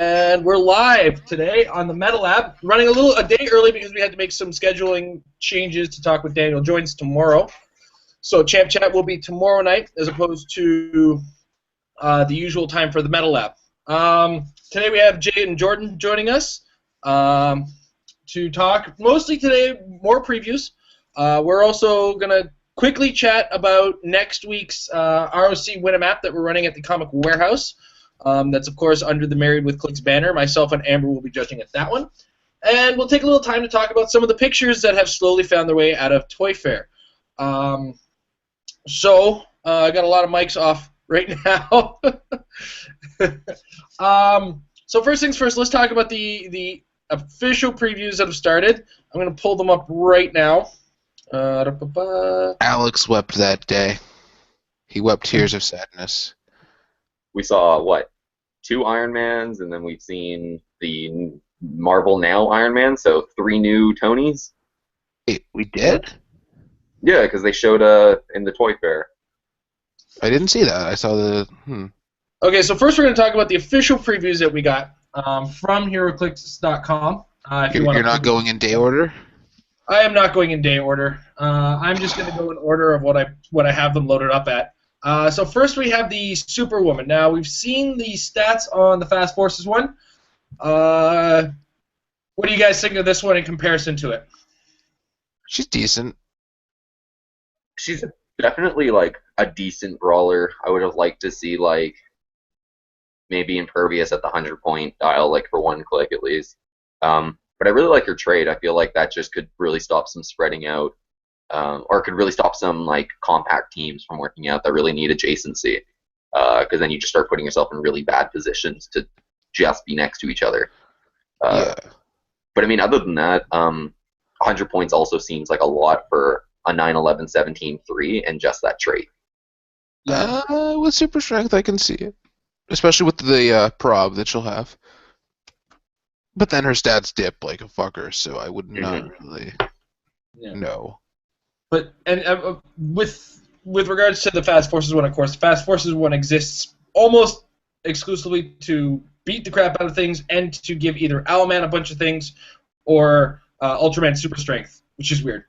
And we're live today on the Meta Lab, running a day early because we had to make some scheduling changes to talk with Daniel Joins tomorrow. So Champ Chat will be tomorrow night as opposed to the usual time for the Meta Lab. Today we have Jay and Jordan joining us to talk mostly today more previews. We're also gonna quickly chat about next week's ROC Win-a-Map that we're running at the Comic Warehouse. That's, of course, under the Married with Clix banner. Myself and Amber will be judging at that one. And we'll take a little time to talk about some of the pictures that have slowly found their way out of Toy Fair. I got a lot of mics off right now. So first things first, let's talk about the official previews that have started. I'm going to pull them up right now. Alex wept that day. He wept tears of sadness. We saw, what, 2 Iron Mans, and then we've seen the Marvel Now Iron Man, so 3 new Tonys. Wait, we did? Yeah, because they showed in the Toy Fair. I didn't see that. I saw the... Okay, so first we're going to talk about the official previews that we got from Heroclix.com. You're not going in day order? I am not going in day order. I'm just going to go in order of what I have them loaded up at. So first we have the Superwoman. Now, we've seen the stats on the Fast Forces one. What do you guys think of this one in comparison to it? She's decent. She's definitely, like, a decent brawler. I would have liked to see, like, maybe Impervious at the 100-point dial, like, for one click at least. But I really like her trade. I feel like that just could really stop some spreading out. Or could really stop some like compact teams from working out that really need adjacency, because then you just start putting yourself in really bad positions to just be next to each other. Yeah. But I mean, other than that, 100 points also seems like a lot for a 9/11, 17, 3, and just that trait. With super strength, I can see it, especially with the prob that she'll have. But then her stats dip like a fucker, so I would not really know. But with regards to the Fast Forces one, of course, the Fast Forces one exists almost exclusively to beat the crap out of things and to give either Owlman a bunch of things or Ultraman super strength, which is weird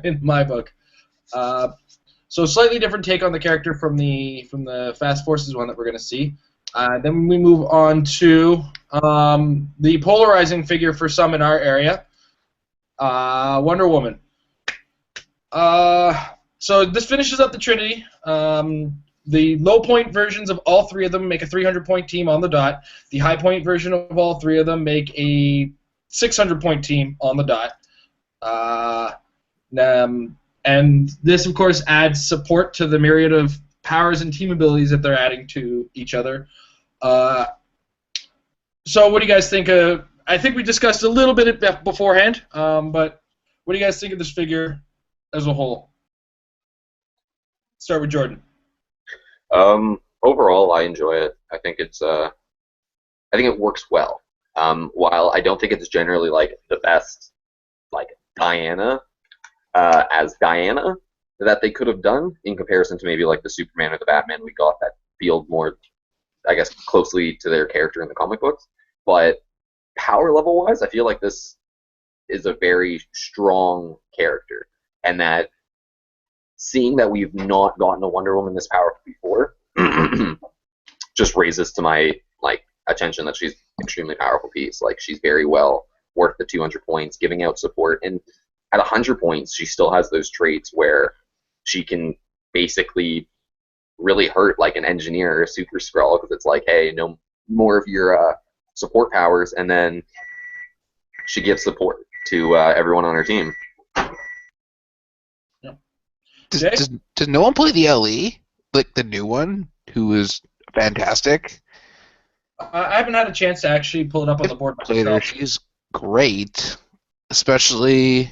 in my book. So slightly different take on the character from the Fast Forces one that we're going to see. Then we move on to the polarizing figure for some in our area, Wonder Woman. So this finishes up the Trinity. The low point versions of all 3 of them make a 300-point team on the dot. The high point version of all 3 of them make a 600-point team on the dot. And this, of course, adds support to the myriad of powers and team abilities that they're adding to each other. So what do you guys think of... I think we discussed a little bit beforehand, but what do you guys think of this figure as a whole? Start with Jordan. Overall, I enjoy it. I think it's I think it works well. While I don't think it's generally like the best, like Diana as Diana that they could have done in comparison to maybe like the Superman or the Batman we got that feel more, I guess, closely to their character in the comic books. But power level wise, I feel like this is a very strong character. And that seeing that we've not gotten a Wonder Woman this powerful before just raises to my attention that she's an extremely powerful piece. Like, she's very well worth the 200 points, giving out support. And at 100 points, she still has those traits where she can basically really hurt like an engineer or a super Skrull, because it's like, hey, no more of your support powers, and then she gives support to everyone on her team. Does no one play the LE? Like the new one, who is fantastic? I haven't had a chance to actually pull it up on the board myself. She's great, especially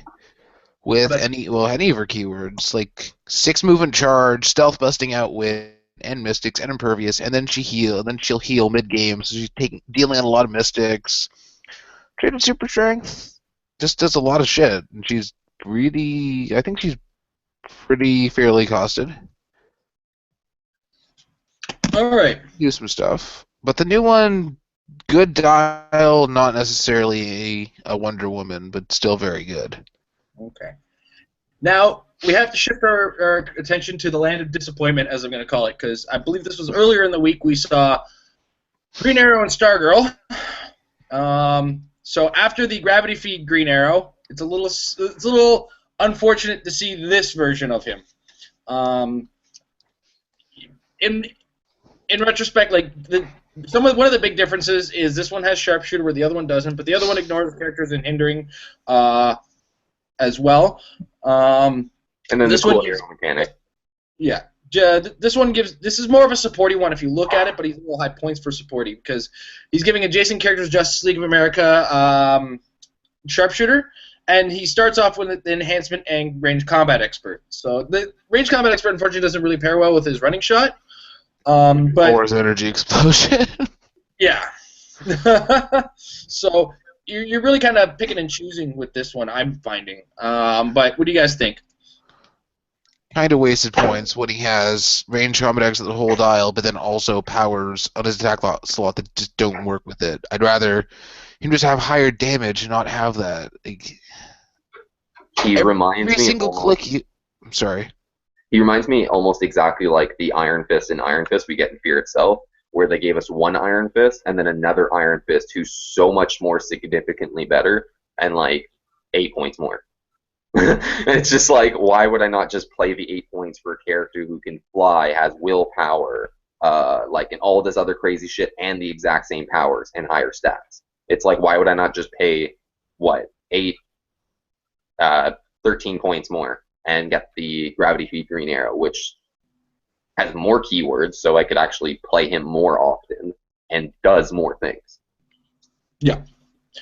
with any of her keywords, like 6 move and charge, stealth busting outwit, and mystics, and impervious, and then she'll heal mid game, so she's dealing on a lot of mystics. Traded super strength, just does a lot of shit, and she's really, I think she's pretty fairly costed. All right. Use some stuff. But the new one Good dial, not necessarily a Wonder Woman, but still very good. Okay. Now, we have to shift our attention to the land of disappointment, as I'm going to call it, because I believe this was earlier in the week we saw Green Arrow and Stargirl. So after the gravity feed Green Arrow, it's a little unfortunate to see this version of him. In retrospect, like one of the big differences is this one has sharpshooter where the other one doesn't, but the other one ignores characters and hindering as well. And then this the cool one gives, hero mechanic. Yeah. This one gives. This is more of a supporty one if you look at it, but he's a little high points for supporty because he's giving adjacent characters Justice League of America sharpshooter, and he starts off with the enhancement and range combat expert. So the range combat expert unfortunately doesn't really pair well with his running shot. But Or his energy explosion. yeah. So you're really kind of picking and choosing with this one, I'm finding. But what do you guys think? Kind of wasted points when he has range combat X at the whole dial, but then also powers on his attack slot that just don't work with it. I'd rather him just have higher damage and not have that. Like, He reminds every me single almost, click. I'm sorry. He reminds me almost exactly like the Iron Fist in Iron Fist we get in Fear itself, where they gave us one Iron Fist and then another Iron Fist who's so much more significantly better and like 8 points more. It's just like, why would I not just play the 8 points for a character who can fly, has willpower, like and all this other crazy shit, and the exact same powers and higher stats? It's like, why would I not just pay what 13 points more and get the gravity feed Green Arrow, which has more keywords, so I could actually play him more often and does more things. Yeah.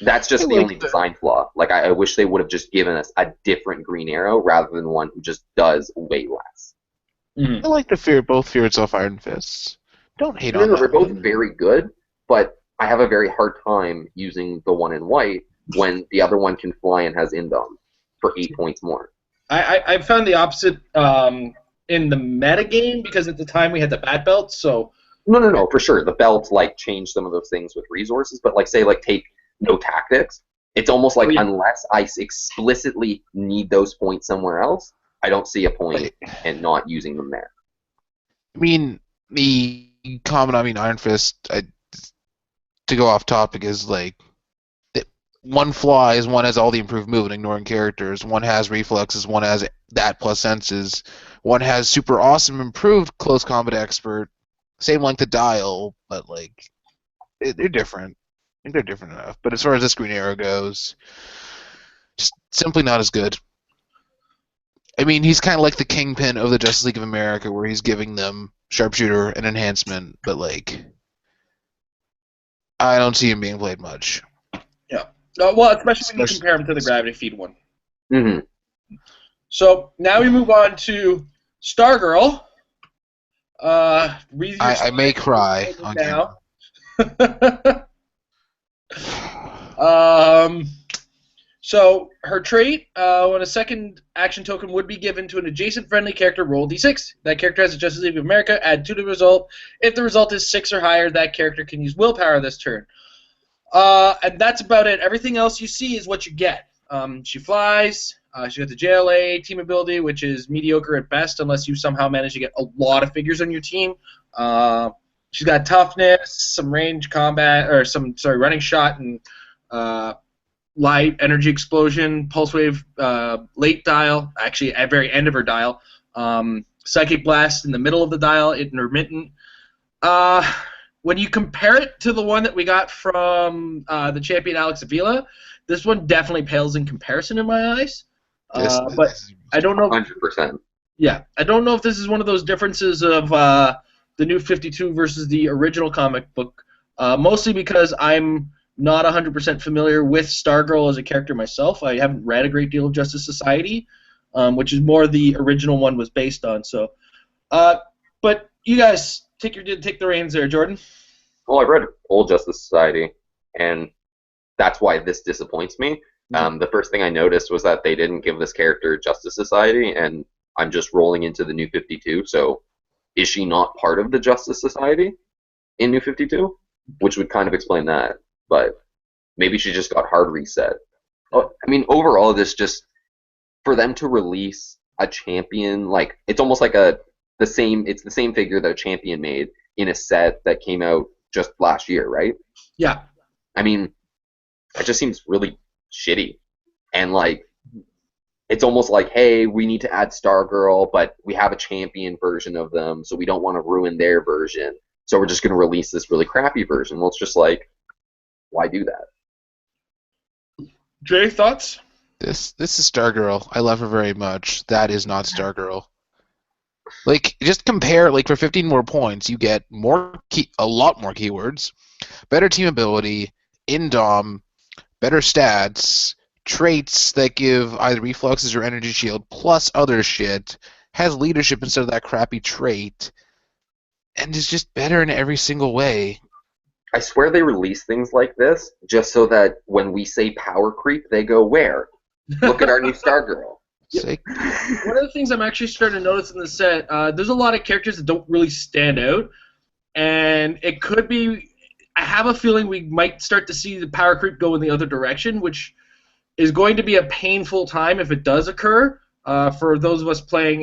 That's just the only design flaw. Like, I wish they would have just given us a different Green Arrow rather than one who just does way less. I like the both Fear itself Iron Fists. Don't hate on No, that. they're both very good, but I have a very hard time using the one in white when the other one can fly and has Indom for 8 points more. I found the opposite in the meta game because at the time we had the bat belt, so No, for sure. The belt like changed some of those things with resources, but like say like take no tactics. It's almost like unless I explicitly need those points somewhere else, I don't see a point in not using them there. I mean, the comment on Iron Fist, to go off topic, is like one flaw is one has all the improved movement, ignoring characters. One has reflexes. One has that plus senses. One has super awesome improved close combat expert. Same length of dial, but like they're different. I think they're different enough. But as far as this Green Arrow goes, just simply not as good. I mean, he's kind of like the kingpin of the Justice League of America, where he's giving them sharpshooter and enhancement, but like I don't see him being played much. yeah. Well, especially when you compare him to the gravity feed one. Mm-hmm. So now we move on to Stargirl. I may cry on now. So her trait, when a second action token would be given to an adjacent friendly character, roll d6. That character has a Justice League of America, add 2 to the result. If the result is 6 or higher, that character can use willpower this turn. And that's about it. Everything else you see is what you get. She flies. She got the JLA team ability, which is mediocre at best unless you somehow manage to get a lot of figures on your team. She's got toughness, some range combat, or running shot, and light, energy explosion, pulse wave, late dial, actually at very end of her dial, psychic blast in the middle of the dial, intermittent. When you compare it to the one that we got from the champion Alex Avila, this one definitely pales in comparison in my eyes. But I don't know. 100%. Yeah, I don't know if this is one of those differences of the new 52 versus the original comic book, mostly because I'm not 100% familiar with Stargirl as a character myself. I haven't read a great deal of Justice Society, which is more the original one was based on. So, but you guys take the reins there, Jordan. Well, I've read Old Justice Society, and that's why this disappoints me. The first thing I noticed was that they didn't give this character Justice Society, and I'm just rolling into the New 52, so is she not part of the Justice Society in New 52? which would kind of explain that. But maybe she just got hard reset. Oh, I mean, overall, this just for them to release a champion, like it's almost like it's the same figure that a champion made in a set that came out just last year, right? Yeah. I mean, it just seems really shitty, and like it's almost like, hey, we need to add Stargirl, but we have a champion version of them, so we don't want to ruin their version, so we're just going to release this really crappy version. Well, it's just like, why do that? Jay, thoughts? This is Stargirl. I love her very much. That is not Stargirl. Like, just compare. Like, for 15 more points, you get a lot more keywords, better team ability, indom, better stats, traits that give either reflexes or energy shield, plus other shit. Has leadership instead of that crappy trait, and is just better in every single way. I swear they release things like this just so that when we say power creep, they go, where? Look at our new Stargirl. Yep. One of the things I'm actually starting to notice in the set, there's a lot of characters that don't really stand out, and it could be. I have a feeling we might start to see the power creep go in the other direction, which is going to be a painful time if it does occur for those of us playing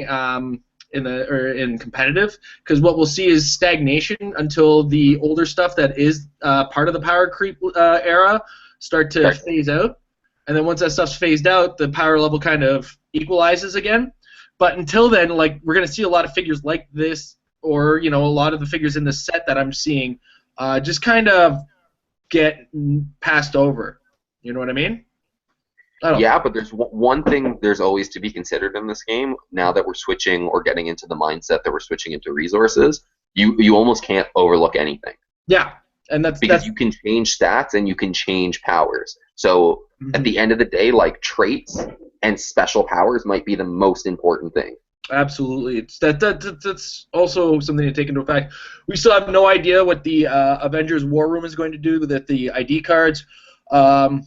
in competitive, because what we'll see is stagnation until the older stuff that is part of the power creep era start to phase out. And then once that stuff's phased out, the power level kind of equalizes again. But until then, like, we're going to see a lot of figures like this, or a lot of the figures in the set that I'm seeing just kind of get passed over. You know what I mean? Yeah, but there's one thing there's always to be considered in this game. Now that we're switching or getting into the mindset that we're switching into resources, you almost can't overlook anything. Yeah, and because you can change stats and you can change powers. So at the end of the day, like, traits and special powers might be the most important thing. Absolutely, that's also something to take into effect. We still have no idea what the Avengers War Room is going to do with the ID cards. The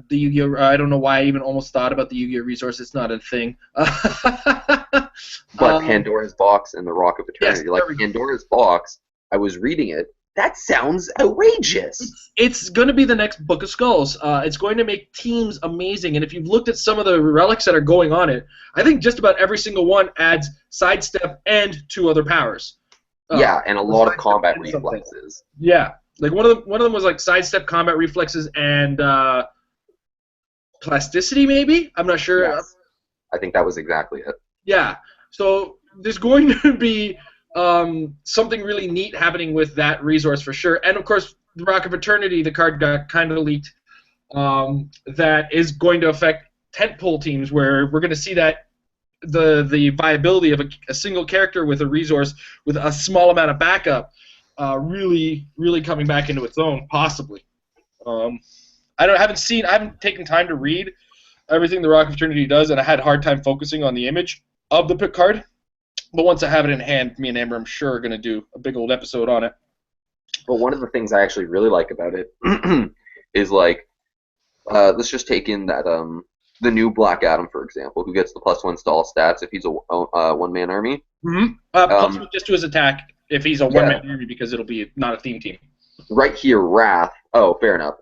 Yu-Gi-Oh! I don't know why I even almost thought about the Yu-Gi-Oh! Resource. It's not a thing. But Pandora's Box and the Rock of Eternity. Yes, like, Pandora's Box, I was reading it. That sounds outrageous. It's going to be the next Book of Skulls. It's going to make teams amazing. And if you've looked at some of the relics that are going on it, I think just about every single one adds sidestep and 2 other powers. Yeah, and a lot of combat reflexes. Yeah. Like one of them was like sidestep, combat reflexes, and plasticity. Maybe, I'm not sure. Yes. I think that was exactly it. Yeah. So there's going to be something really neat happening with that resource for sure. And of course, the Rock of Eternity, the card got kind of leaked. That is going to affect tentpole teams, where we're going to see that the viability of a single character with a resource with a small amount of backup. Really coming back into its own, possibly. I haven't taken time to read everything the Rock of Eternity does, and I had a hard time focusing on the image of the pick card. But once I have it in hand, me and Amber, I'm sure, are going to do a big old episode on it. But one of the things I actually really like about it is, like, let's just take in that the new Black Adam, for example, who gets the +1 stall stats if he's a one-man army. Plus just to his attack if he's a one-man army, because it'll be not a theme team. Right here, Wrath. Oh, fair enough.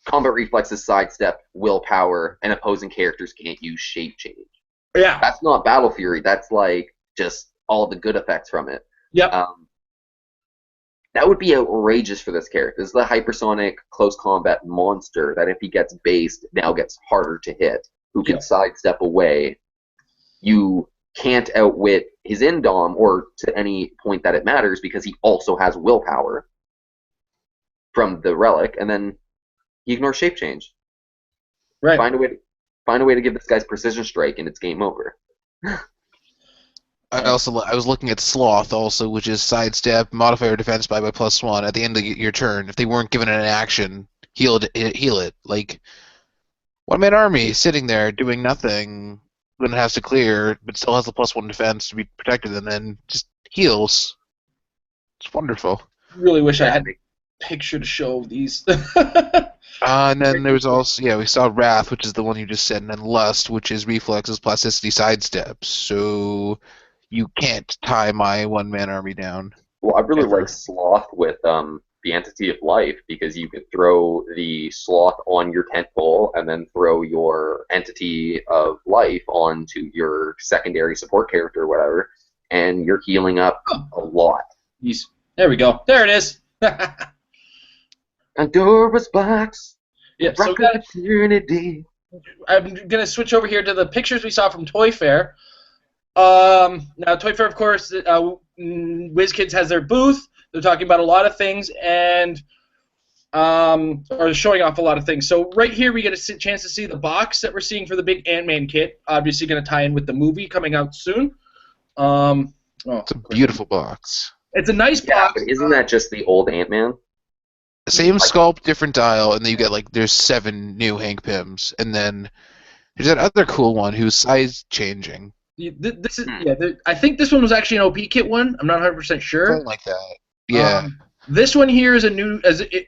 Combat reflexes, sidestep, willpower, and opposing characters can't use shape change. Yeah. That's not Battle Fury. That's like just all the good effects from it. Yep. That would be outrageous for this character. This is the hypersonic close combat monster that if he gets based, now gets harder to hit, who can sidestep away. You can't outwit his indom, or to any point that it matters, because he also has willpower from the relic, and then he ignores shape change. Right. Find a way to give this guy's precision strike, and it's game over. I was looking at Sloth also, which is sidestep, modify your defense by +1 at the end of your turn. If they weren't given an action, heal it. Like, one-man army sitting there doing nothing when it has to clear, but still has the +1 defense to be protected, and then just heals. It's wonderful. Really wish I had a picture to show these. And then there was also, we saw Wrath, which is the one you just said, and then Lust, which is reflexes, plasticity, sidesteps. So you can't tie my one-man army down. Well, I really Ever. like Sloth with the Entity of Life because you can throw the Sloth on your tent pole and then throw your Entity of Life onto your secondary support character or whatever, and you're healing up a lot. There we go. There it is. Pandora's box. Yeah, so Rock of eternity. I'm going to switch over here to the pictures we saw from Toy Fair. Now, Toy Fair, of course, WizKids has their booth. They're talking about a lot of things and are showing off a lot of things. So right here we get a chance to see the box that we're seeing for the big Ant-Man kit. Obviously going to tie in with the movie coming out soon. It's a beautiful box. It's a nice Yeah, box. but isn't that just the old Ant-Man? Same sculpt, different dial, and then you get there's 7 new Hank Pyms, and then there's that other cool one who's size changing. This is I think this one was actually an OP kit one. I'm not 100% sure. Something like that. Yeah. This one here is a new.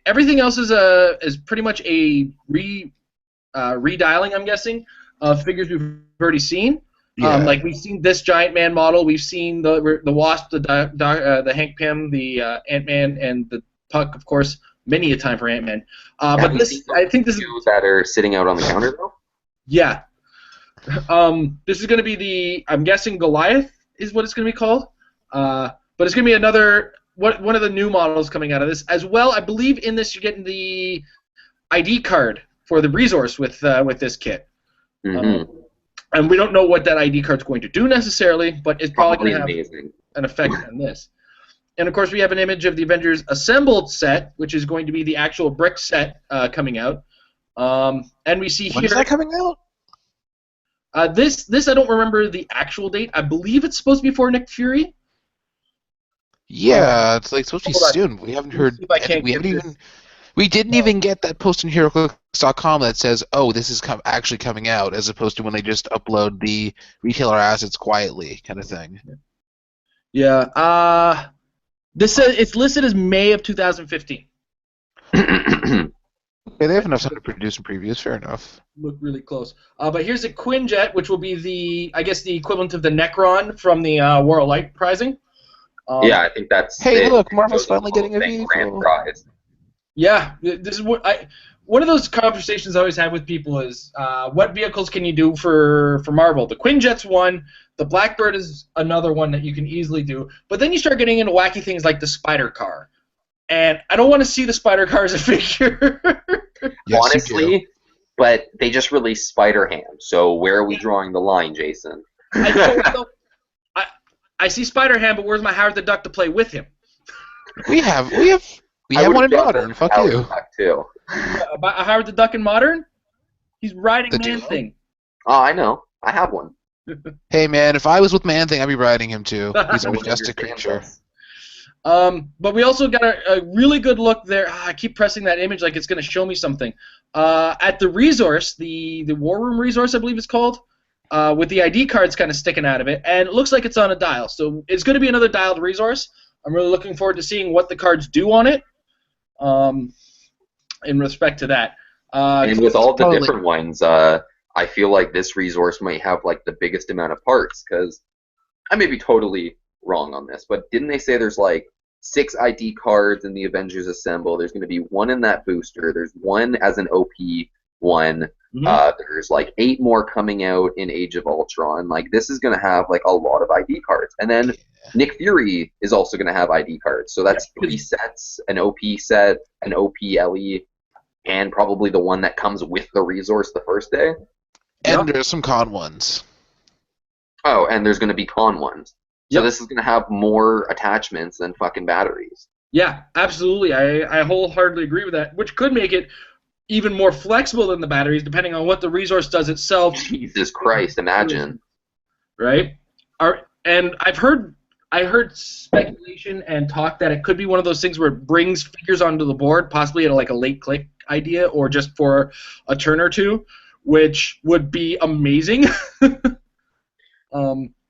Everything else is pretty much a redialing. I'm guessing of figures we've already seen. Yeah. Like we've seen this Giant Man model. We've seen the Wasp, the Hank Pym, the Ant-Man, and the Puck, of course. Many a time for Ant-Man. But I think this is that are sitting out on the counter though. Yeah. This is going to be I'm guessing Goliath is what it's going to be called. But it's going to be another one of the new models coming out of this as well. I believe in this you're getting the ID card for the resource with this kit. Mm-hmm. And we don't know what that ID card's going to do necessarily, but it's probably going to have an effect on this. And, of course, we have an image of the Avengers Assembled set, which is going to be the actual brick set coming out. And we see here... When is that coming out? This I don't remember the actual date. I believe it's supposed to be for Nick Fury. Yeah, it's supposed to be soon. We haven't heard... We didn't even get that post on Heroclix.com that says, "Oh, this is actually coming out," as opposed to when they just upload the retailer assets quietly, kind of thing. Yeah. This says it's listed as May of 2015. Okay, they have enough time to produce some previews. Fair enough. Look really close. But here's a Quinjet, which will be the equivalent of the Necron from the War of Light prizing. Yeah, I think that's. Hey, look, Marvel's finally getting a vehicle. Grand prize. Yeah, this is one of those conversations I always have with people is what vehicles can you do for Marvel? The Quinjet's one, the Blackbird is another one that you can easily do, but then you start getting into wacky things like the Spider Car, and I don't want to see the Spider Car as a figure. Yes, honestly, but they just released Spider-Ham, so where are we drawing the line, Jason? I see Spider-Ham, but where's my Howard the Duck to play with him? We have one in Modern. Fuck you. Too. Howard the Duck in Modern? He's riding Man-Thing. Oh, I know. I have one. Hey, man, if I was with Man-Thing, I'd be riding him, too. He's a majestic creature. But we also got a really good look there. I keep pressing that image like it's going to show me something. At the resource, the War Room resource, I believe it's called, with the ID cards kind of sticking out of it, and it looks like it's on a dial. So it's going to be another dialed resource. I'm really looking forward to seeing what the cards do on it. In respect to that, and with all the different ones, I feel like this resource might have the biggest amount of parts, because I may be totally wrong on this, but didn't they say there's 6 ID cards in the Avengers Assemble? There's going to be 1 in that booster. There's 1 as an OP one. Mm-hmm. There's 8 more coming out in Age of Ultron. This is going to have a lot of ID cards, and then Nick Fury is also going to have ID cards. So that's 3 sets: an OP set, an OP LE, and probably the one that comes with the resource the first day. And there's some con ones. Oh, and there's going to be con ones. So this is going to have more attachments than fucking batteries. Yeah, absolutely. I wholeheartedly agree with that, which could make it even more flexible than the batteries, depending on what the resource does itself. Jesus Christ, imagine. Right? And I heard speculation and talk that it could be one of those things where it brings figures onto the board, possibly at a late click idea or just for a turn or two, which would be amazing.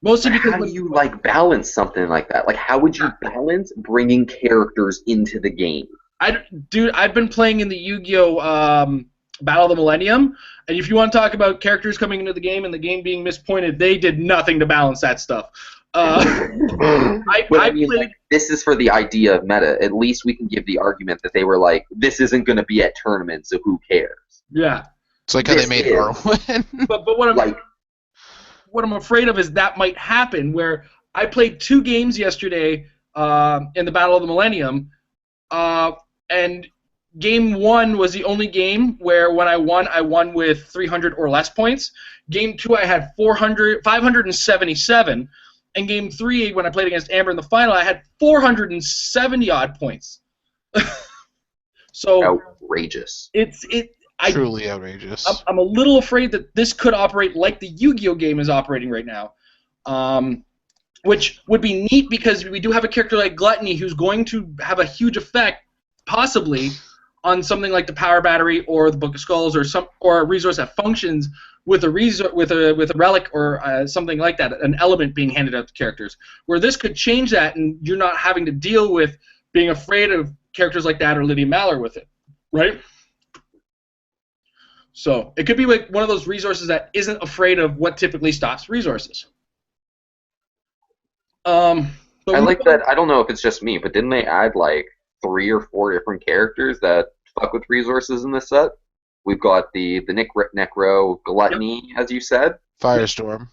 Mostly because how do you balance something like that? How would you balance bringing characters into the game? I've been playing in the Yu-Gi-Oh! Battle of the Millennium, and if you want to talk about characters coming into the game and the game being mispointed, they did nothing to balance that stuff. I mean, played. like, this is for the idea of meta. At least we can give the argument that they were like, this isn't going to be at tournaments, so who cares? Yeah. It's like how they made Arwen. But what I'm afraid of is that might happen. Where I played 2 games yesterday in the Battle of the Millennium, and Game 1 was the only game where when I won with 300 or less points. Game 2 I had 577, and Game 3 when I played against Amber in the final I had 470 odd points. So outrageous. Truly outrageous. I'm a little afraid that this could operate like the Yu-Gi-Oh game is operating right now, which would be neat because we do have a character like Gluttony who's going to have a huge effect, possibly, on something like the Power Battery or the Book of Skulls or a resource that functions with a relic or something like that, an element being handed out to characters. Where this could change that, and you're not having to deal with being afraid of characters like that or Lydia Maller with it, right? So it could be like one of those resources that isn't afraid of what typically stops resources. I like that. I don't know if it's just me, but didn't they add like 3 or 4 different characters that fuck with resources in this set? We've got the Necro Gluttony, as you said. Firestorm.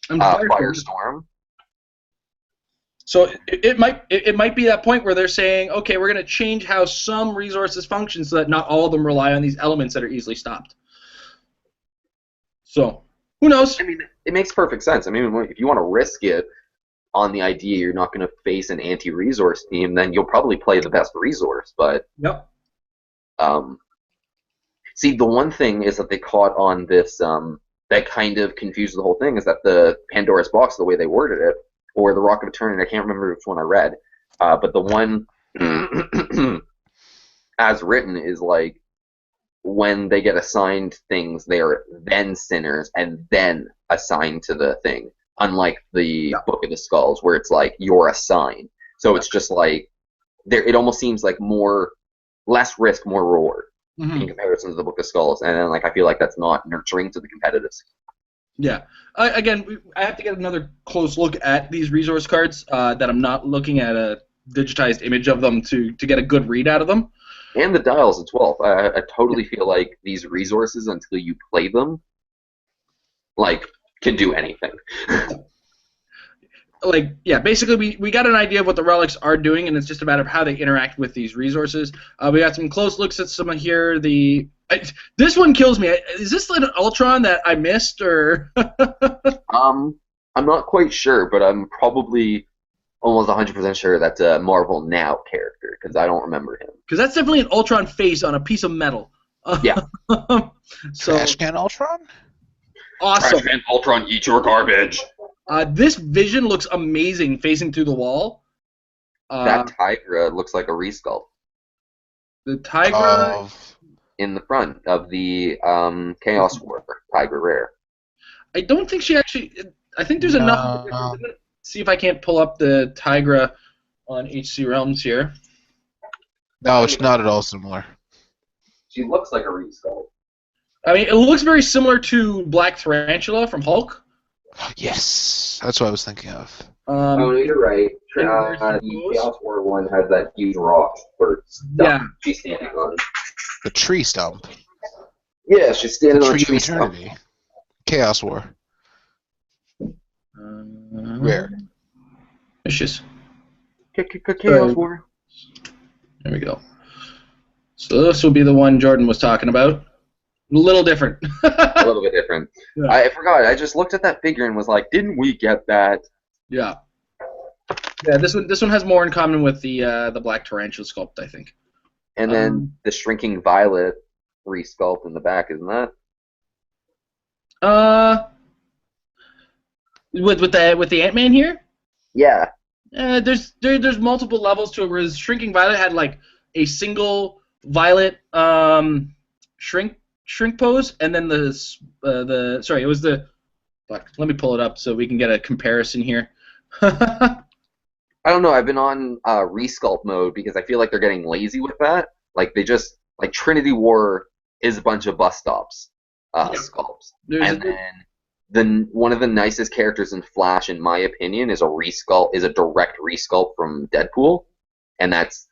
Firestorm. So it might be that point where they're saying, okay, we're going to change how some resources function so that not all of them rely on these elements that are easily stopped. So who knows? I mean, it makes perfect sense. I mean, if you want to risk it on the idea you're not going to face an anti-resource team, then you'll probably play the best resource. But yep. See, the one thing is that they caught on this that kind of confused the whole thing is that the Pandora's box, the way they worded it, or the Rock of Eternity, I can't remember which one I read, but the one as written is like when they get assigned things, they are then sinners and then assigned to the thing, unlike the Book of the Skulls where it's like you're assigned. So it's just like it almost seems like less risk, more reward in comparison to the Book of Skulls, and then like I feel like that's not nurturing to the competitive scene. Yeah. Again, I have to get another close look at these resource cards that I'm not looking at a digitized image of them to get a good read out of them. And the dials as well. I totally feel like these resources, until you play them, like, can do anything. Like, yeah, basically we got an idea of what the relics are doing, and it's just a matter of how they interact with these resources. We got some close looks at some here. This one kills me. Is this an Ultron that I missed, or? I'm not quite sure, but I'm probably almost 100% sure that's a Marvel Now character, because I don't remember him. Because that's definitely an Ultron face on a piece of metal. Yeah. Trash can Ultron? Awesome. Trash can Ultron, eat your garbage. This vision looks amazing facing through the wall. That Tigra looks like a resculpt. The Tigra... in the front of the Chaos War Tigra Rare. I don't think she actually... I think there's enough... See if I can't pull up the Tigra on HC Realms here. No, it's not at all similar. She looks like a resculpt. I mean, it looks very similar to Black Tarantula from Hulk. Yes, that's what I was thinking of. Oh, you're right. The Chaos War one has that huge rock for stuff she's standing on. The tree stump. Yeah, she's standing on a tree of eternity. stump. Chaos War. Rare. Vicious. Chaos War. There we go. So this will be the one Jordan was talking about. A little different. A little bit different. Yeah. I forgot. I just looked at that figure and was like, didn't we get that? Yeah. Yeah, this one has more in common with the Black Tarantula sculpt, I think. And then the Shrinking Violet resculpt in the back, isn't that? With the Ant-Man here? Yeah. There's multiple levels to it. Whereas Shrinking Violet had like a single Violet shrink pose, and then it was the. Let me pull it up so we can get a comparison here. I don't know. I've been on resculpt mode because I feel like they're getting lazy with that. Like they just Trinity War is a bunch of bus stops sculpts, and then one of the nicest characters in Flash, in my opinion, is a direct resculpt from Deadpool, and that's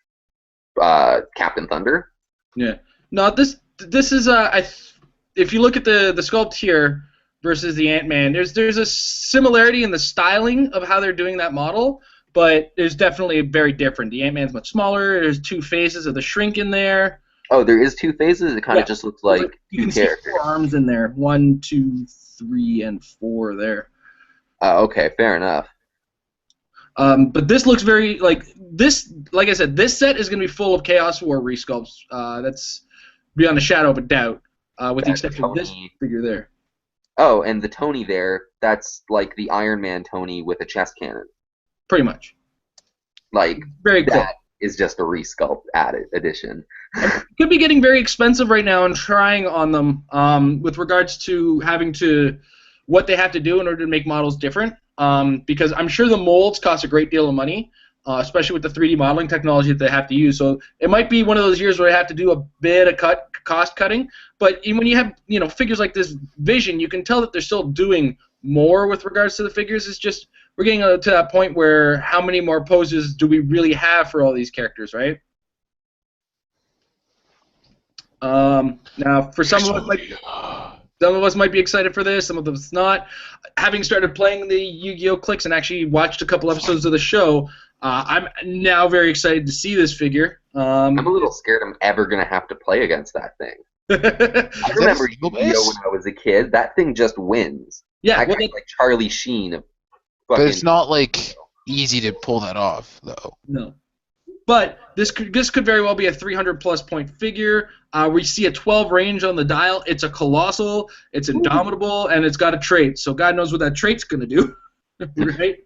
Captain Thunder. Yeah. No, this is if you look at the sculpt here versus the Ant-Man, there's a similarity in the styling of how they're doing that model, but there's definitely very different. The Ant-Man's much smaller. There's 2 phases of the shrink in there. Oh, there is 2 phases. It kind of just looks like you can 2 characters. See 4 arms in there. 1, 2, 3, and 4 there. Okay, fair enough. But this looks very like I said, this set is going to be full of Chaos War resculpts. That's beyond a shadow of a doubt, with the exception of this figure there. Oh, and the Tony there, that's like the Iron Man Tony with a chest cannon. Pretty much. Like, very cool. That is just a resculpt addition. It could be getting very expensive right now and trying on them with regards to having to what they have to do in order to make models different. Because I'm sure the molds cost a great deal of money, especially with the 3D modeling technology that they have to use. So it might be one of those years where they have to do a bit of cost cutting. But when you have figures like this Vision, you can tell that they're still doing more with regards to the figures. It's just we're getting to that point where how many more poses do we really have for all these characters, right? Now, for some of us might be excited for this, some of us not. Having started playing the Yu-Gi-Oh! Clix and actually watched a couple episodes of the show, I'm now very excited to see this figure. I'm a little scared I'm ever going to have to play against that thing. I remember Yu-Gi-Oh! When I was a kid. That thing just wins. Yeah, I got like Charlie Sheen. But it's not like easy to pull that off, though. No. But this could very well be a 300-plus point figure. We see a 12 range on the dial. It's a colossal, it's indomitable, and it's got a trait. So God knows what that trait's going to do, right?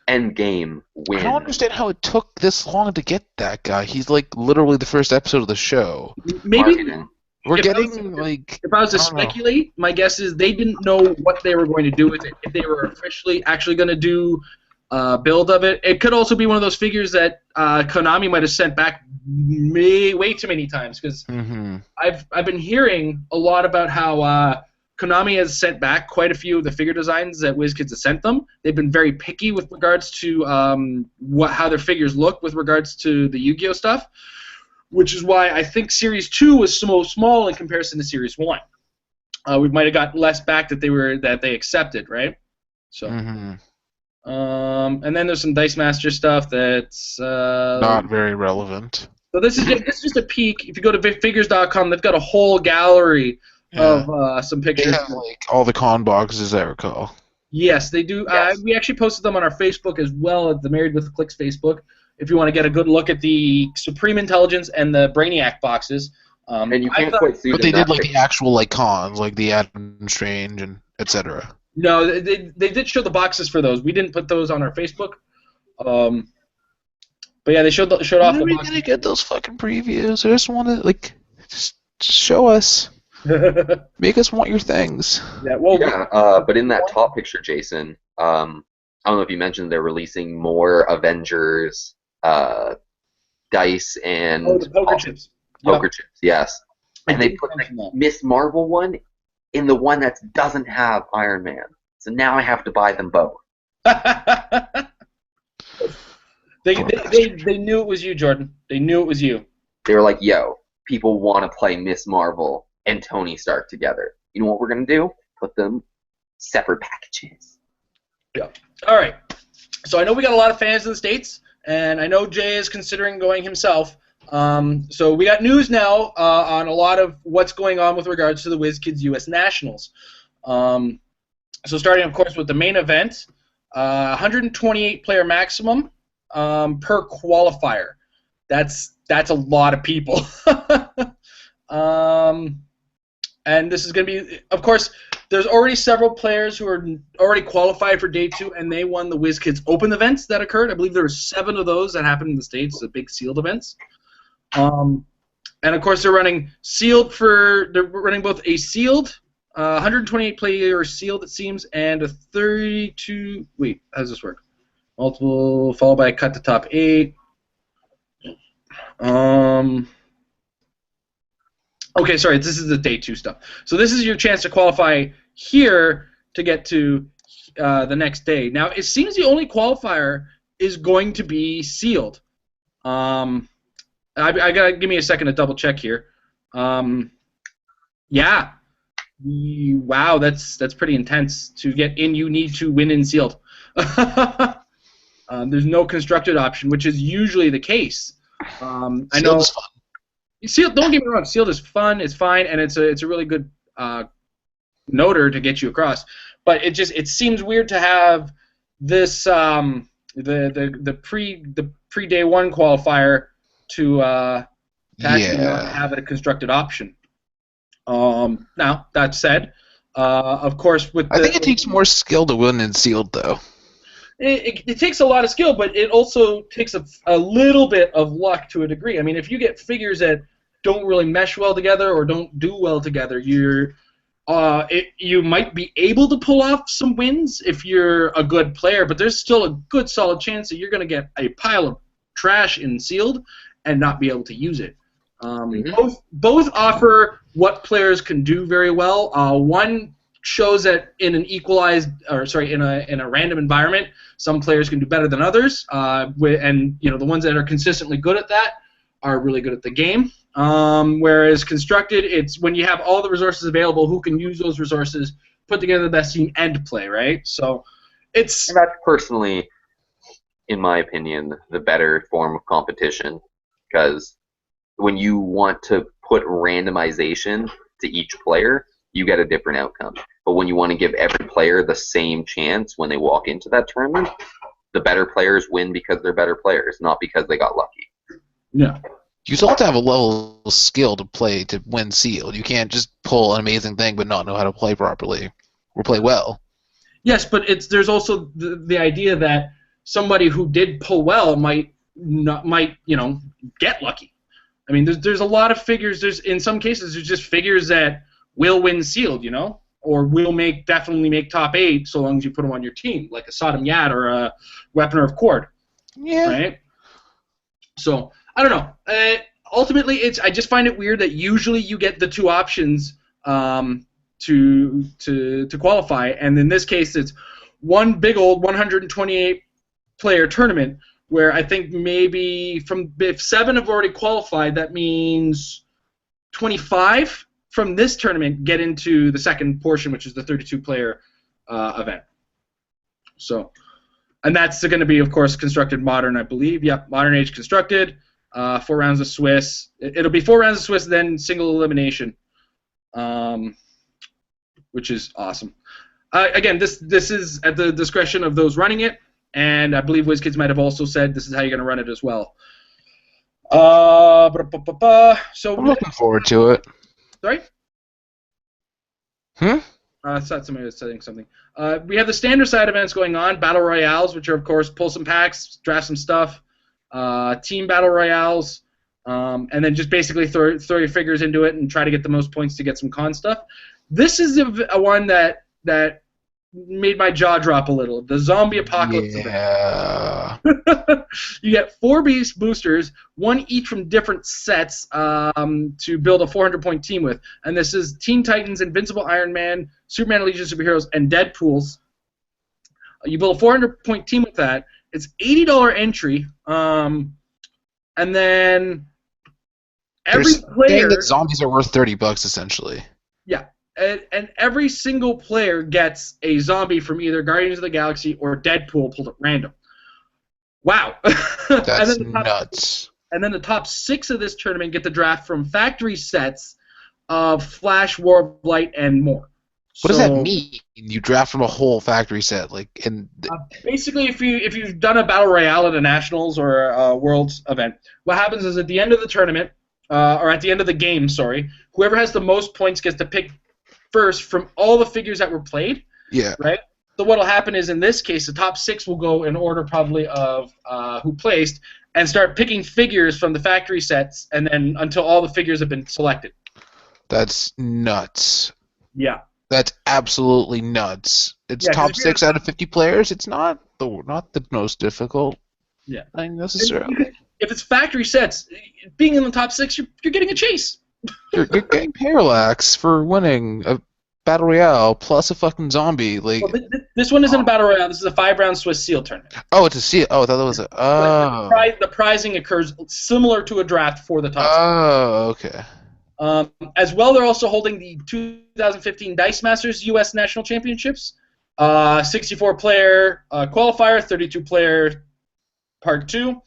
End game win. I don't understand how it took this long to get that guy. He's like literally the first episode of the show. Maybe we're getting like. If I was to speculate, my guess is they didn't know what they were going to do with it. If they were officially actually going to do build of it. It could also be one of those figures that Konami might have sent back way too many times, because I've been hearing a lot about how Konami has sent back quite a few of the figure designs that WizKids has sent them. They've been very picky with regards to how their figures look with regards to the Yu-Gi-Oh stuff, which is why I think Series 2 was so small in comparison to Series 1. We might have got less back that they accepted, right? So. And then there's some Dice Master stuff that's not very relevant. So this is just a peek. If you go to figures.com, they've got a whole gallery of some pictures. They have like all the con boxes I recall. Yes, they do. Yes. We actually posted them on our Facebook as well at the Married with Clix Facebook. If you want to get a good look at the Supreme Intelligence and the Brainiac boxes. And you can't quite see. But they did like the actual like cons, like the Adam Strange and etc. No, they did show the boxes for those. We didn't put those on our Facebook. But yeah, they showed off the boxes. When are we gonna get those fucking previews? I just want to just show us. Make us want your things. Yeah, well, but in that top picture, Jason, I don't know if you mentioned they're releasing more Avengers dice and the poker chips. Poker chips, yes. And they put the Miss Marvel one in the one that doesn't have Iron Man. So now I have to buy them both. They knew it was you, Jordan. They knew it was you. They were like, yo, people want to play Miss Marvel and Tony Stark together. You know what we're going to do? Put them separate packages. Yeah. All right. So I know we got a lot of fans in the States, and I know Jay is considering going himself. So we got news now on a lot of what's going on with regards to the WizKids US Nationals. So starting, of course, with the main event, 128 player maximum per qualifier. That's a lot of people. And this is going to be, of course, there's already several players who are already qualified for Day 2, and they won the WizKids Open events that occurred. I believe there were 7 of those that happened in the States, the big sealed events. And of course, they're running both a sealed, 128 player sealed, it seems, and a 32. Wait, how does this work? Multiple followed by a cut to top 8. Okay, sorry, this is the Day 2 stuff. So this is your chance to qualify here to get to the next day. Now, it seems the only qualifier is going to be sealed. I gotta give me a second to double check here. Yeah. Wow, that's pretty intense. To get in, you need to win in sealed. There's no constructed option, which is usually the case. I know. Is fun. Sealed. Don't get me wrong. Sealed is fun. It's fine, and it's a really good noter to get you across. But it seems weird to have this the pre day one qualifier to actually not have a constructed option. Now that said, of course, I think it takes more skill to win in sealed, though. It takes a lot of skill, but it also takes a little bit of luck to a degree. I mean, if you get figures that don't really mesh well together or don't do well together, you might be able to pull off some wins if you're a good player, but there's still a good solid chance that you're going to get a pile of trash in sealed and not be able to use it. Both offer what players can do very well. One shows that in an in a random environment, some players can do better than others, and the ones that are consistently good at that are really good at the game. Whereas constructed, it's when you have all the resources available, who can use those resources, put together the best team, and play, right? So it's... And that's personally, in my opinion, the better form of competition, because when you want to put randomization to each player, you get a different outcome. But when you want to give every player the same chance when they walk into that tournament, the better players win because they're better players, not because they got lucky. Yeah. You still have to have a level of skill to play to win sealed. You can't just pull an amazing thing but not know how to play properly or play well. Yes, but there's also the idea that somebody who did pull well might get lucky. I mean, there's a lot of figures. In some cases there's just figures that will win sealed, or will definitely make top 8 so long as you put them on your team, like a Sodom Yad or a Weaponer of Cord. Yeah. Right. So I don't know. Ultimately, I just find it weird that usually you get the 2 options to qualify, and in this case, it's one big old 128 player tournament where I think maybe if 7 have already qualified, that means 25 from this tournament get into the second portion, which is the 32 player event. So, and that's going to be, of course, constructed modern, I believe. Yep, modern age constructed. 4 rounds of Swiss. It'll be 4 rounds of Swiss, then single elimination, which is awesome. Again, this is at the discretion of those running it, and I believe WizKids might have also said this is how you're going to run it as well. So I'm looking forward to it. Sorry? I thought somebody was saying something. We have the standard side events going on, battle royales, which are, of course, pull some packs, draft some stuff. Team battle royales, and then just basically throw your figures into it and try to get the most points to get some con stuff. This is a one that made my jaw drop a little. The zombie apocalypse event. You get 4 beast boosters, 1 each from different sets, to build a 400-point team with. And this is Teen Titans, Invincible Iron Man, Superman Legion of Superheroes, and Deadpools. You build a 400-point team with that. It's $80 entry, and then every player... that zombies are worth $30 essentially. Yeah, and every single player gets a zombie from either Guardians of the Galaxy or Deadpool pulled at random. Wow. That's nuts. And then the top 6 of this tournament get the draft from factory sets of Flash, War of Light, and more. What does that mean? You draft from a whole factory set, basically, if you've done a battle royale at a nationals or a worlds event, what happens is at the end of the tournament, or at the end of the game, sorry, whoever has the most points gets to pick first from all the figures that were played. Yeah. Right. So what'll happen is in this case, the top 6 will go in order probably of who placed, and start picking figures from the factory sets, and then until all the figures have been selected. That's nuts. Yeah. That's absolutely nuts. It's top 6 out of 50 players. It's not the most difficult thing necessarily. If it's factory sets, being in the top 6, you're getting a chase. you're getting parallax for winning a battle royale plus a fucking zombie. Like, Well, this one isn't a battle royale. This is a 5-round Swiss seal tournament. oh, it's a seal. Oh, I thought that was a. Oh. The prizing occurs similar to a draft for the top. Oh, okay. As well, they're also holding the 2015 Dice Masters U.S. National Championships. 64-player qualifier, 32-player Part 2.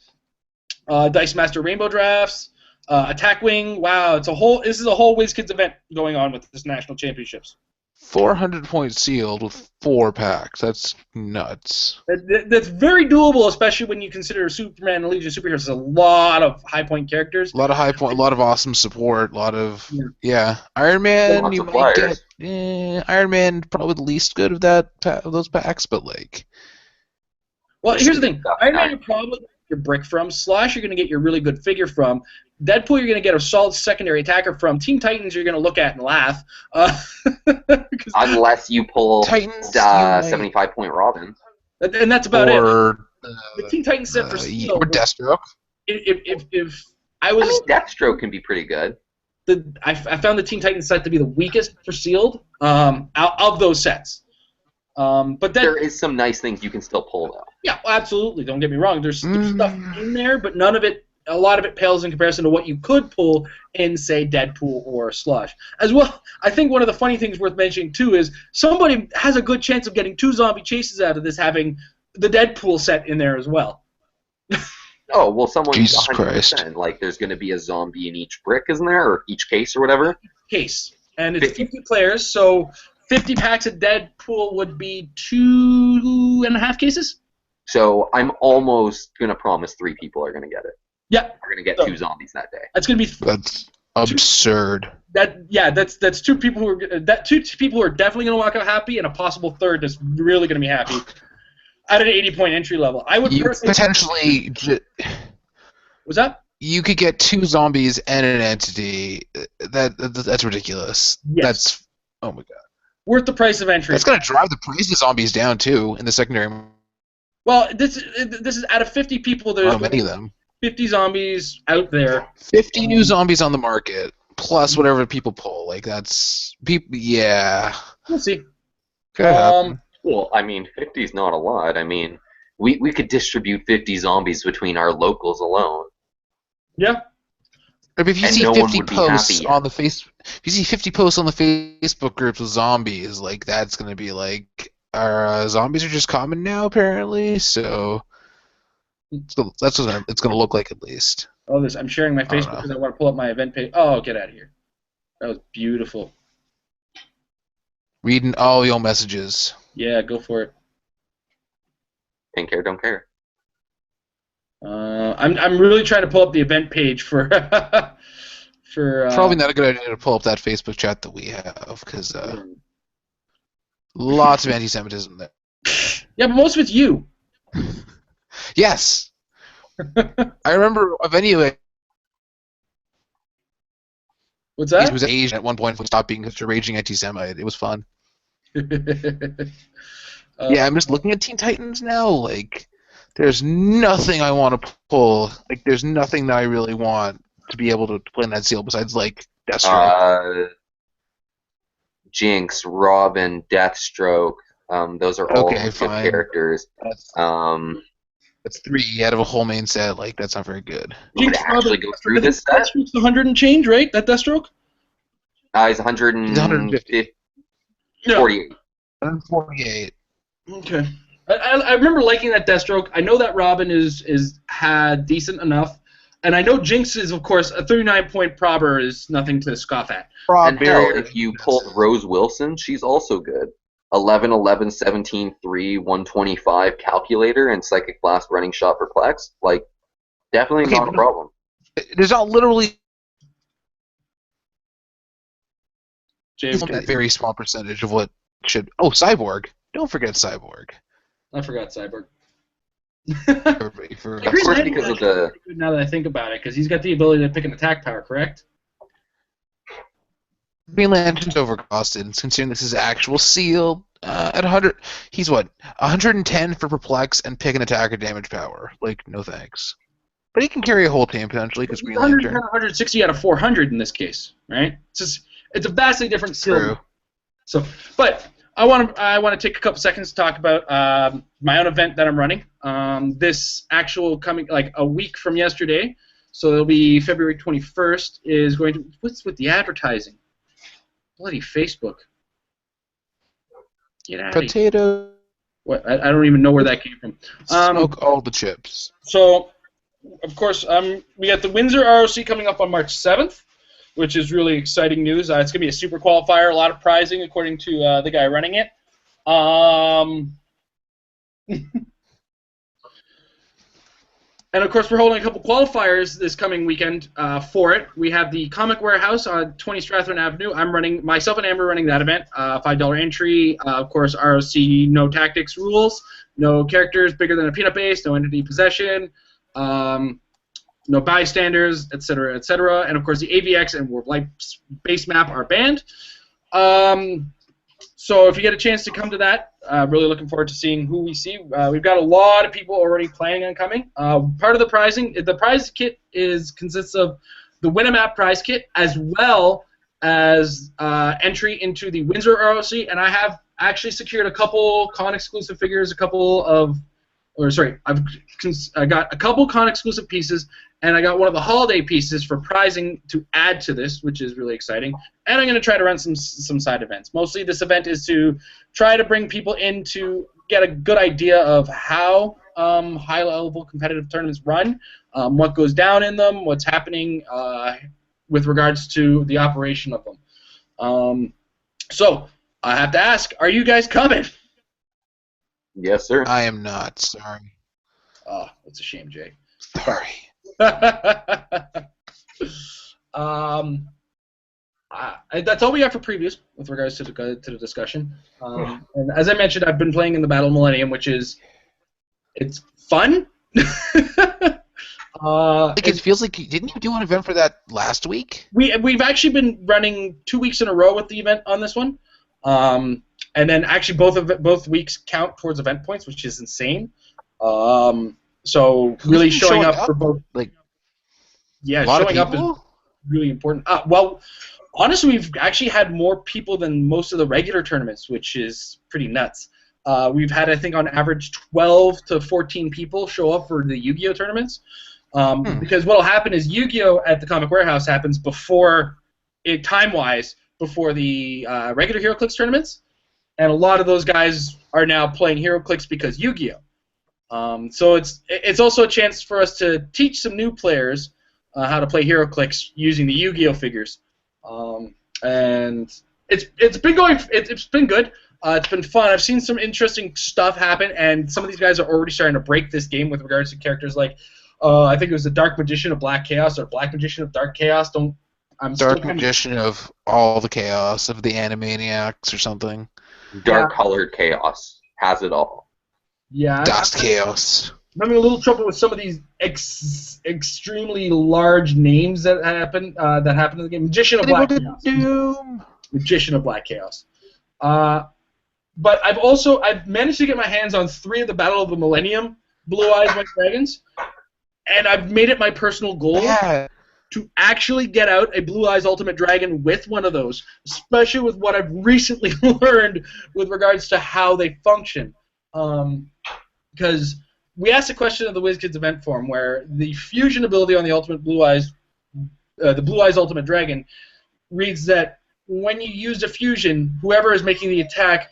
Dice Master Rainbow Drafts. Attack Wing. Wow, this is a whole WizKids event going on with this national championships. 400 points sealed with 4 packs. That's nuts. That's very doable, especially when you consider Superman and Legion of Superheroes. There's a lot of high point characters. A lot of high point, a lot of awesome support, a lot of Iron Man. Lots You of might flyers. get Iron Man probably the least good of those packs, but like. Well, here's the thing. Iron Man, you're probably going to get your brick from. Slash, you're going to get your really good figure from. Deadpool, you're going to get a solid secondary attacker from. Teen Titans, you're going to look at and laugh. Unless you pull Titans, 75-point Robin. And that's about it. The Teen Titans set for Steel. Or Deathstroke. If I was... Deathstroke can be pretty good. I found the Teen Titans set to be the weakest for sealed out of those sets. But there is some nice things you can still pull, though. Yeah, absolutely. Don't get me wrong. There's stuff in there, but a lot of it pales in comparison to what you could pull in, say, Deadpool or Slush. As well, I think one of the funny things worth mentioning, too, is somebody has a good chance of getting 2 zombie chases out of this, having the Deadpool set in there as well. Oh, well, someone's Jesus 100%. Christ. Like, there's going to be a zombie in each brick, isn't there? Or each case or whatever? Case. And it's 50 players, so 50 packs of Deadpool would be 2.5 cases? So I'm almost going to promise 3 people are going to get it. Yeah. We're going to get 2 zombies that day. That's going to be... That's absurd. That's 2 people who are... 2 people who are definitely going to walk out happy, and a possible third that's really going to be happy. At an 80-point entry level. I would personally... Potentially... What's that? You could get 2 zombies and an entity. That's ridiculous. Yes. That's... Oh, my God. Worth the price of entry. That's going to drive the price of zombies down, too, in the secondary. Well, this is out of 50 people, there's many of them. 50 zombies out there. 50 new zombies on the market, plus whatever people pull. Like, that's... Yeah. We'll see. Could happen. Well, I mean, 50 is not a lot. I mean, we could distribute 50 zombies between our locals alone. Yeah. If you see 50 posts on the if you see 50 posts on the Facebook groups with zombies, like that's gonna be like, our zombies are just common now apparently. So that's what it's gonna look like at least. Oh, I'm sharing my Facebook because I want to pull up my event page. Oh, get out of here! That was beautiful. Reading all your messages. Yeah, go for it. Think care, don't care. I'm really trying to pull up the event page for Probably not a good idea to pull up that Facebook chat that we have because lots of anti-Semitism there. Yeah, but most of it's you. Yes. I remember a venue. What's that? He was Asian at one point and stopped being such a raging anti-Semite. It was fun. Yeah, I'm just looking at Teen Titans now. Like, there's nothing I want to pull. Like, there's nothing that I really want to be able to play in that seal besides, like, Deathstroke. Jinx, Robin, Deathstroke. Those are all good characters. That's 3 out of a whole main set. Like, that's not very good. You could actually go through this set. Deathstroke's 100 and change, right? That Deathstroke? He's 150. Yeah. 48. 148. Okay. I remember liking that Deathstroke. I know that Robin had decent enough, and I know Jinx is, of course, a 39-point probber is nothing to scoff at. And hell, if you pulled Rose Wilson, she's also good. 11, 11, 17, 3, 125 calculator, and Psychic Blast running shot for Plex. Like, definitely not a problem. There's not literally JFK. a very small percentage of what should... Oh, Cyborg. Don't forget Cyborg. I forgot Cyborg. Of course, because of the... Now that I think about it, because he's got the ability to pick an attack power, correct? Green Lantern's overcosted, considering this is actual seal. At 100, he's what? 110 for perplex and pick an attack or damage power. Like, no thanks. But he can carry a whole team potentially because Green Lantern. 160 out of 400 in this case, right? It's a vastly different seal. True. So, but I want to take a couple seconds to talk about my own event that I'm running. This actual coming like a week from yesterday, so it'll be February 21st. Is going to what's with the advertising? Bloody Facebook! Get out of here. Potato. What? I don't even know where that came from. Smoke all the chips. So, of course, we got the Windsor ROC coming up on March 7th, which is really exciting news. It's going to be a super qualifier, a lot of prizing, according to the guy running it. And, of course, we're holding a couple qualifiers this coming weekend for it. We have the Comic Warehouse on 20 Strathern Avenue. I'm running, myself and Amber running that event. $5 entry, of course, ROC, no tactics rules, no characters bigger than a peanut base, no entity possession, no bystanders, etc., etc. And, of course, the AVX and Warp Light base map are banned. So if you get a chance to come to that, really looking forward to seeing who we see. We've got a lot of people already planning on coming. Part of the prizing, the prize kit consists of the Win-a-Map prize kit as well as entry into the Windsor ROC, and I have actually secured a couple con-exclusive figures, I got a couple con-exclusive pieces, and I got one of the holiday pieces for prizing to add to this, which is really exciting. And I'm going to try to run some side events. Mostly this event is to try to bring people in to get a good idea of how high-level competitive tournaments run, what goes down in them, what's happening with regards to the operation of them. So I have to ask, are you guys coming? Yes, sir. I am not. Sorry. Oh, that's a shame, Jay. Sorry. That's all we got for previews with regards to the discussion. And as I mentioned, I've been playing in the Battle of Millennium, which is it's fun. It feels like didn't you do an event for that last week? We've actually been running 2 weeks in a row with the event on this one, and then actually both weeks count towards event points, which is insane. So really showing up for both, showing up is really important. Well, honestly, we've actually had more people than most of the regular tournaments, which is pretty nuts. We've had, I think, on average 12 to 14 people show up for the Yu-Gi-Oh tournaments. Because what will happen is Yu-Gi-Oh at the Comic Warehouse happens time-wise, before the regular Heroclix tournaments, and a lot of those guys are now playing Heroclix because Yu-Gi-Oh. So it's also a chance for us to teach some new players how to play Heroclix using the Yu-Gi-Oh figures, and it's been going. It's been good. It's been fun. I've seen some interesting stuff happen, and some of these guys are already starting to break this game with regards to characters like I think it was the Dark Magician of Black Chaos or Black Magician of Dark Chaos. Dark Magician of all the chaos of the Animaniacs or something. Dark Colored Chaos has it all. Yeah. Dust Chaos. I'm having a little trouble with some of these extremely large names that happen in the game. Magician of Black Chaos. Doom. Magician of Black Chaos. But I've managed to get my hands on 3 of the Battle of the Millennium Blue Eyes White Dragons, and I've made it my personal goal to actually get out a Blue Eyes Ultimate Dragon with one of those, especially with what I've recently learned with regards to how they function. Because we asked a question of the WizKids event forum where the fusion ability on the Ultimate Blue Eyes, the Blue Eyes Ultimate Dragon, reads that when you use a fusion, whoever is making the attack,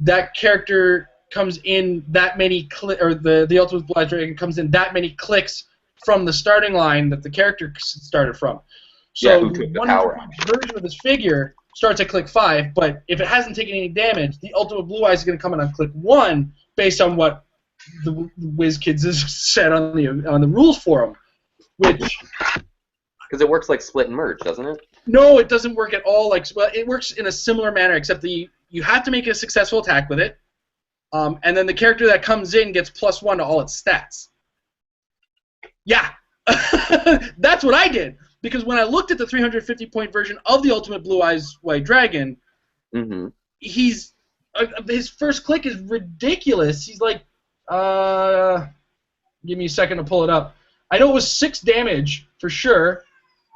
that character comes in that many the Ultimate Blue Eyes Dragon comes in that many clicks from the starting line that the character started from. So who took the one power version of this figure starts at click 5, but if it hasn't taken any damage, the Ultimate Blue Eyes is going to come in on click 1 based on what the WizKids has said on the rules forum, which because it works like split and merge, doesn't it? No, it doesn't work at all. It works in a similar manner, except you have to make a successful attack with it, and then the character that comes in gets +1 to all its stats. Yeah, that's what I did. Because when I looked at the 350-point version of the Ultimate Blue Eyes White Dragon, his first click is ridiculous. He's like, give me a second to pull it up. I know it was 6 damage for sure.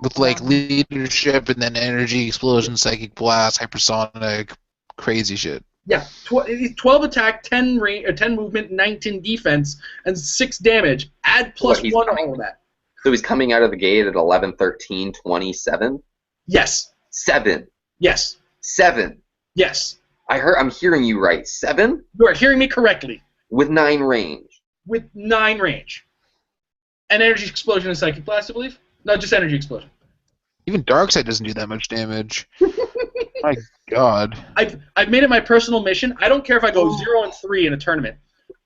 With like leadership and then energy explosion, psychic blast, hypersonic. crazy shit. Yeah, 12 attack, 10 range, 10 movement, 19 defense, and 6 damage. Add plus 1 to all of that. So he's coming out of the gate at 11, 13, 27? Yes. 7. Yes. 7. Yes. I'm hearing you right. 7? You are hearing me correctly. With 9 range. With 9 range. And energy explosion and psychic blast, I believe? No, just energy explosion. Even Darkseid doesn't do that much damage. My God. I've made it my personal mission. I don't care if I go 0-3 in a tournament.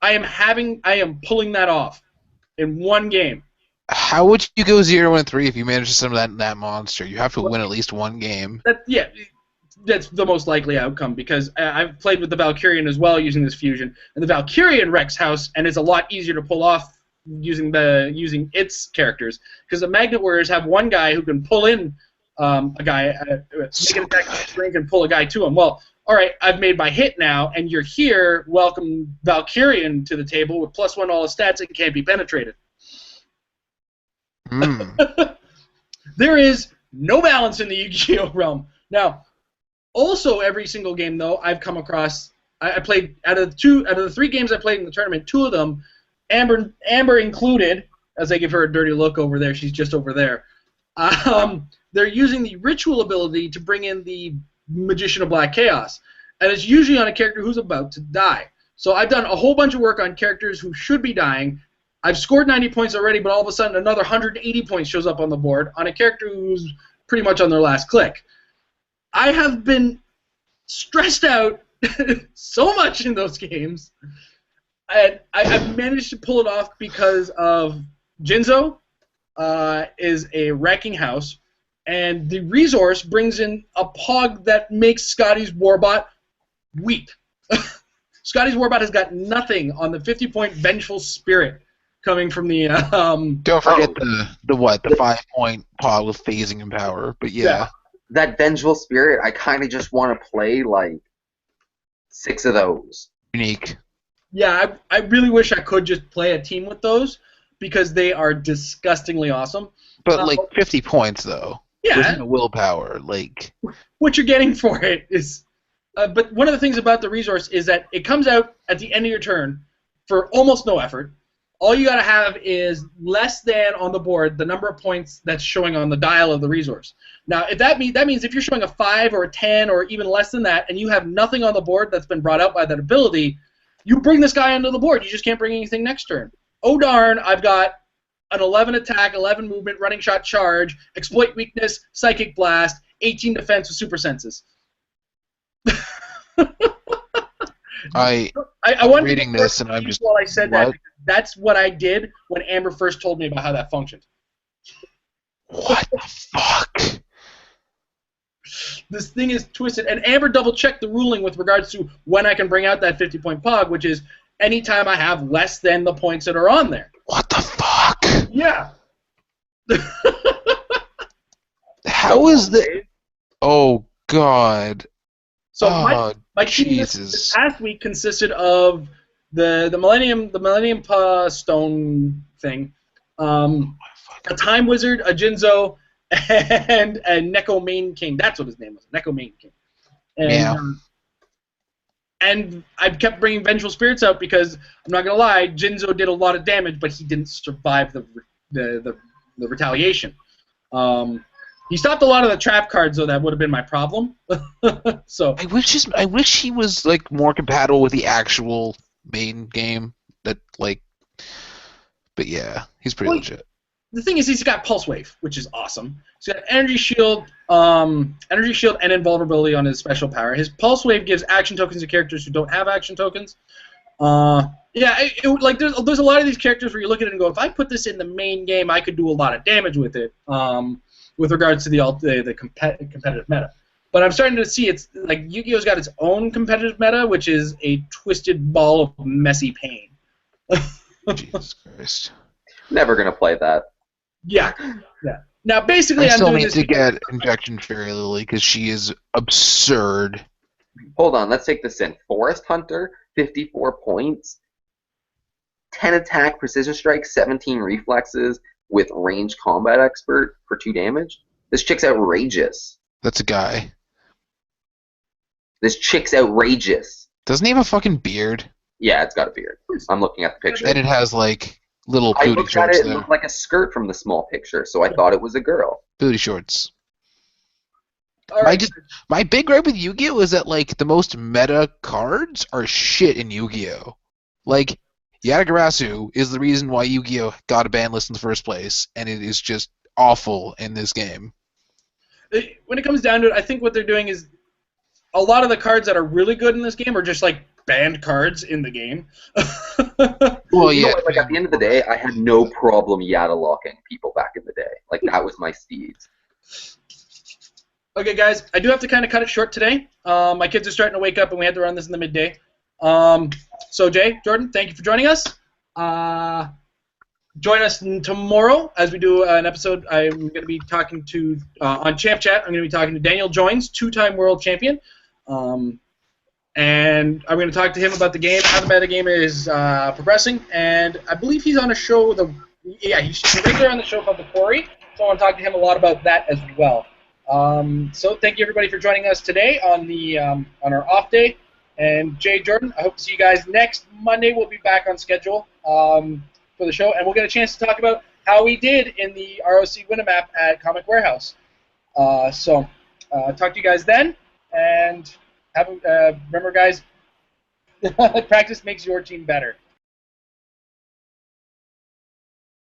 I am pulling that off in one game. How would you go 0-3 if you manage to summon that monster? You have to win at least one game. That's the most likely outcome, because I've played with the Valkyrian as well using this fusion, and the Valkyrian wrecks house, and it's a lot easier to pull off using its characters, because the Magnet Warriors have one guy who can pull in a guy, make an attack range and pull a guy to him. Well, all right, I've made my hit now, and you're here. Welcome Valkyrian to the table with +1 all his stats and can't be penetrated. There is no balance in the Yu-Gi-Oh realm. Now, also every single game though, I've come across. I played out of the 3 games I played in the tournament, 2 of them, Amber included, as I give her a dirty look over there. She's just over there. They're using the ritual ability to bring in the Magician of Black Chaos, and it's usually on a character who's about to die. So I've done a whole bunch of work on characters who should be dying. I've scored 90 points already, but all of a sudden another 180 points shows up on the board on a character who's pretty much on their last click. I have been stressed out so much in those games, and I've managed to pull it off because of Jinzo is a wrecking house, and the resource brings in a Pog that makes Scotty's Warbot weep. Scotty's Warbot has got nothing on the 50-point Vengeful Spirit coming from the... Don't forget the 5-point Pog with phasing and power, but yeah. That Vengeful Spirit, I kind of just want to play, like, 6 of those. Unique. Yeah, I really wish I could just play a team with those, because they are disgustingly awesome. But, like, 50 points, though. Yeah. There's no willpower. Like, what you're getting for it is... but one of the things about the resource is that it comes out at the end of your turn for almost no effort. All you got to have is less than on the board the number of points that's showing on the dial of the resource. Now, if that means if you're showing a 5 or a 10 or even less than that, and you have nothing on the board that's been brought out by that ability, you bring this guy onto the board. You just can't bring anything next turn. Oh darn! I've got an 11 attack, 11 movement, running shot, charge, exploit weakness, psychic blast, 18 defense with super senses. I'm reading this and I'm just... While I said that, that's what I did when Amber first told me about how that functioned. What the fuck? This thing is twisted, and Amber double-checked the ruling with regards to when I can bring out that 50-point Pog, which is anytime I have less than the points that are on there. What the fuck? Yeah. How is that? Oh, God. So my team this past week consisted of the Millennium Stone thing, a Time Wizard, a Jinzo, and a Neko Main King. That's what his name was, Neko Main King. And, yeah. And I kept bringing Vengeful Spirits out because, I'm not going to lie, Jinzo did a lot of damage, but he didn't survive the retaliation. He stopped a lot of the trap cards, though. That would have been my problem. So I wish he was like more compatible with the actual main game. But yeah, he's pretty legit. The thing is, he's got Pulse Wave, which is awesome. He's got Energy Shield and Invulnerability on his special power. His Pulse Wave gives action tokens to characters who don't have action tokens. There's a lot of these characters where you look at it and go, if I put this in the main game, I could do a lot of damage with it. With regards to the competitive meta. But I'm starting to see it's like Yu-Gi-Oh's got its own competitive meta, which is a twisted ball of messy pain. Jesus Christ. Never gonna play that. Yeah. Now, basically, I still I'm doing need to get Injection Fairy Lily because she is absurd. Hold on, let's take this in. Forest Hunter, 54 points, 10 attack, precision strike, 17 reflexes, with ranged combat expert for 2 damage. This chick's outrageous. That's a guy. This chick's outrageous. Doesn't he have a fucking beard? Yeah, it's got a beard. I'm looking at the picture. And it has like little I booty looked at shorts it, it there. looked like a skirt from the small picture, so I thought it was a girl. Booty shorts. All right. My big gripe with Yu-Gi-Oh is that like the most meta cards are shit in Yu-Gi-Oh. Like Yatagarasu is the reason why Yu-Gi-Oh got a ban list in the first place, and it is just awful in this game. When it comes down to it, I think what they're doing is a lot of the cards that are really good in this game are just like banned cards in the game. Well, You know yeah. what, like at the end of the day, I had no problem Yata locking people back in the day. Like that was my steeds. Okay, guys, I do have to kind of cut it short today. My kids are starting to wake up, and we had to run this in the midday. So, Jay, Jordan, thank you for joining us. Join us tomorrow as we do an episode. I'm going to be talking to, on Champ Chat, I'm going to be talking to Daniel Joins, two-time world champion. And I'm going to talk to him about the game, how the metagame is progressing. And I believe he's on a show, he's a regular on the show called The Quarry. So I want to talk to him a lot about that as well. So thank you everybody for joining us today on the on our off day. And Jay, Jordan, I hope to see you guys next Monday. We'll be back on schedule for the show, and we'll get a chance to talk about how we did in the ROC Win-a-Map at Comic Warehouse. So talk to you guys then, and remember, guys, practice makes your team better.